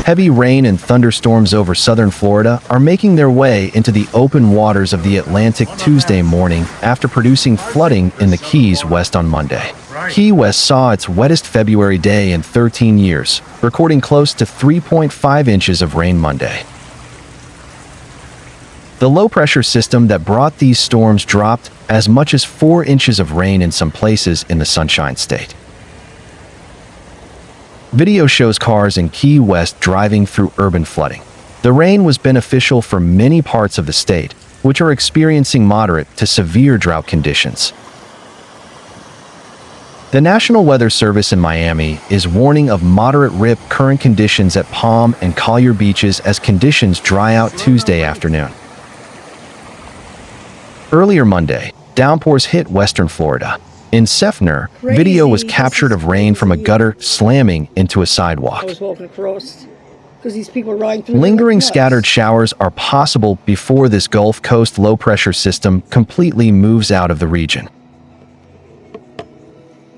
Heavy rain and thunderstorms over southern Florida are making their way into the open waters of the Atlantic Tuesday morning after producing flooding in the Keys West on Monday. Key West saw its wettest February day in 13 years, recording close to 3.5 inches of rain Monday. The low-pressure system that brought these storms dropped as much as 4 inches of rain in some places in the Sunshine State. Video shows cars in Key West driving through urban flooding. The rain was beneficial for many parts of the state, which are experiencing moderate to severe drought conditions. The National Weather Service in Miami is warning of moderate rip current conditions at Palm and Collier beaches as conditions dry out Tuesday afternoon. Earlier Monday, downpours hit western Florida. In Seffner, video was captured of rain from a gutter slamming into a sidewalk. I was walking across because these people riding through. Lingering scattered showers are possible before this Gulf Coast low-pressure system completely moves out of the region.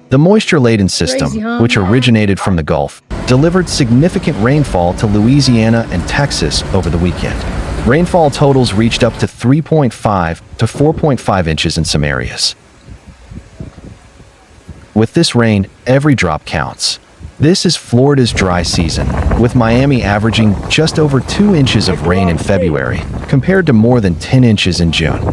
The moisture-laden system, which originated from the Gulf, delivered significant rainfall to Louisiana and Texas over the weekend. Rainfall totals reached up to 3.5 to 4.5 inches in some areas. With this rain, every drop counts. This is Florida's dry season, with Miami averaging just over 2 inches of rain in February, compared to more than 10 inches in June.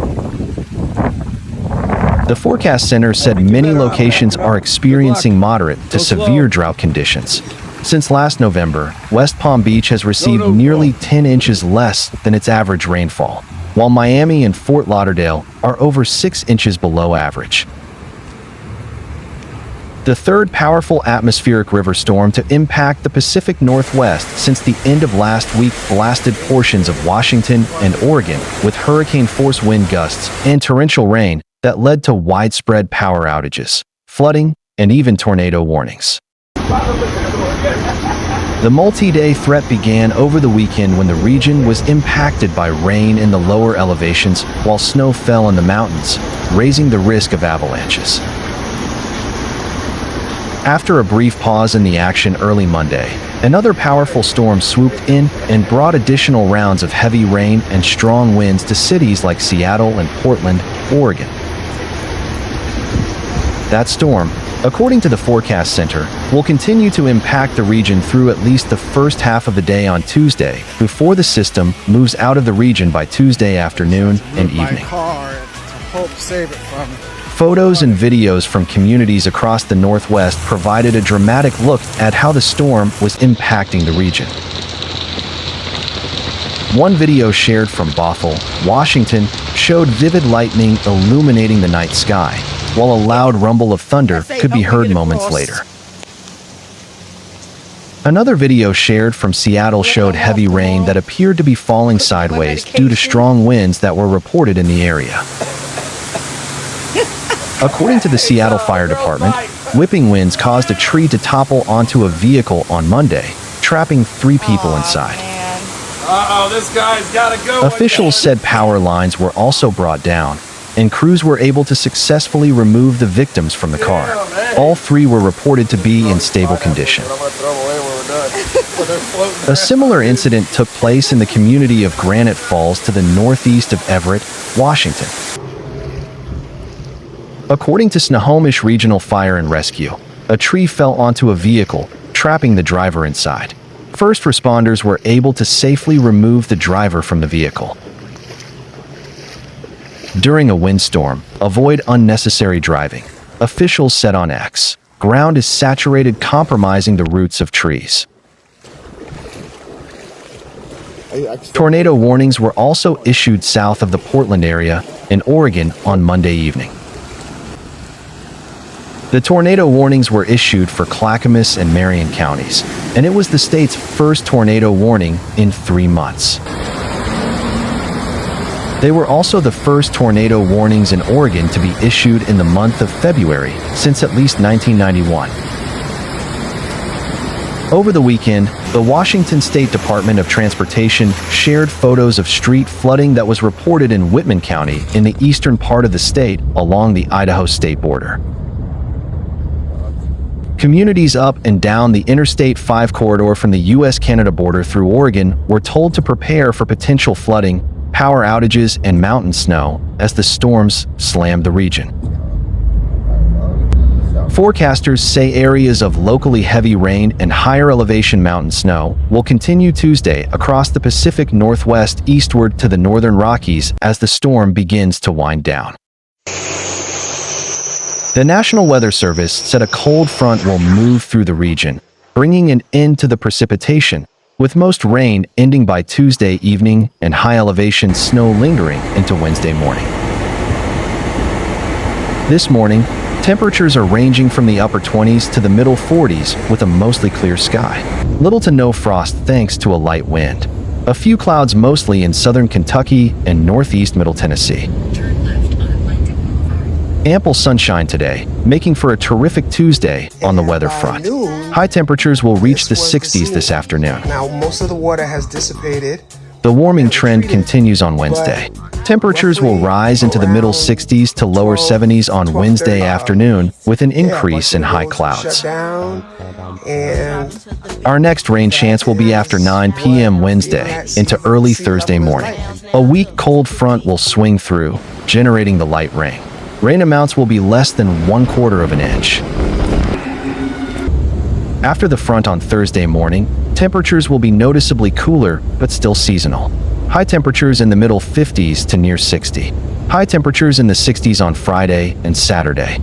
The Forecast Center said many locations are experiencing moderate to severe drought conditions. Since last November, West Palm Beach has received nearly 10 inches less than its average rainfall, while Miami and Fort Lauderdale are over 6 inches below average. The third powerful atmospheric river storm to impact the Pacific Northwest since the end of last week blasted portions of Washington and Oregon with hurricane-force wind gusts and torrential rain that led to widespread power outages, flooding, and even tornado warnings. The multi-day threat began over the weekend when the region was impacted by rain in the lower elevations while snow fell in the mountains, raising the risk of avalanches. After a brief pause in the action early Monday, another powerful storm swooped in and brought additional rounds of heavy rain and strong winds to cities like Seattle and Portland, Oregon. That storm, according to the Forecast Center, will continue to impact the region through at least the first half of the day on Tuesday, before the system moves out of the region by Tuesday afternoon and evening. Photos and videos from communities across the Northwest provided a dramatic look at how the storm was impacting the region. One video shared from Bothell, Washington, showed vivid lightning illuminating the night sky, while a loud rumble of thunder could be heard moments later. Another video shared from Seattle showed heavy rain that appeared to be falling sideways due to strong winds that were reported in the area. According to the Seattle Fire Department, whipping winds caused a tree to topple onto a vehicle on Monday, trapping 3 people inside. This guy's gotta go. Officials said power lines were also brought down, and crews were able to successfully remove the victims from the car. All 3 were reported to be in stable condition. A similar incident took place in the community of Granite Falls to the northeast of Everett, Washington. According to Snohomish Regional Fire and Rescue, a tree fell onto a vehicle, trapping the driver inside. First responders were able to safely remove the driver from the vehicle. During a windstorm, avoid unnecessary driving. Officials said on X, ground is saturated, compromising the roots of trees. Tornado warnings were also issued south of the Portland area in Oregon on Monday evening. The tornado warnings were issued for Clackamas and Marion counties, and it was the state's first tornado warning in 3 months. They were also the first tornado warnings in Oregon to be issued in the month of February since at least 1991. Over the weekend, the Washington State Department of Transportation shared photos of street flooding that was reported in Whitman County in the eastern part of the state along the Idaho state border. Communities up and down the Interstate 5 corridor from the U.S.-Canada border through Oregon were told to prepare for potential flooding, power outages, and mountain snow as the storms slammed the region. Forecasters say areas of locally heavy rain and higher elevation mountain snow will continue Tuesday across the Pacific Northwest eastward to the northern Rockies as the storm begins to wind down. The National Weather Service said a cold front will move through the region, bringing an end to the precipitation, with most rain ending by Tuesday evening and high-elevation snow lingering into Wednesday morning. This morning, temperatures are ranging from the upper 20s to the middle 40s with a mostly clear sky. Little to no frost thanks to a light wind. A few clouds mostly in southern Kentucky and northeast Middle Tennessee. Ample sunshine today, making for a terrific Tuesday on the weather front. High temperatures will reach the 60s this afternoon. Now, most of the water has dissipated. The warming trend continues on Wednesday. Temperatures will rise into the middle 60s to lower 70s on Wednesday afternoon, with an increase in high clouds. Our next rain chance will be after 9 p.m. Wednesday into early Thursday morning. A weak cold front will swing through, generating the light rain. Rain amounts will be less than 1/4 of an inch. After the front on Thursday morning, temperatures will be noticeably cooler but still seasonal. High temperatures in the middle 50s to near 60. High temperatures in the 60s on Friday and Saturday.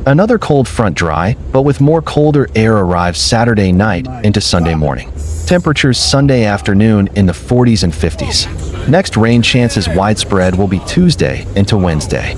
Another cold front dry, but with more colder air arrives Saturday night into Sunday morning. Temperatures Sunday afternoon in the 40s and 50s. Next rain chances widespread will be Tuesday into Wednesday.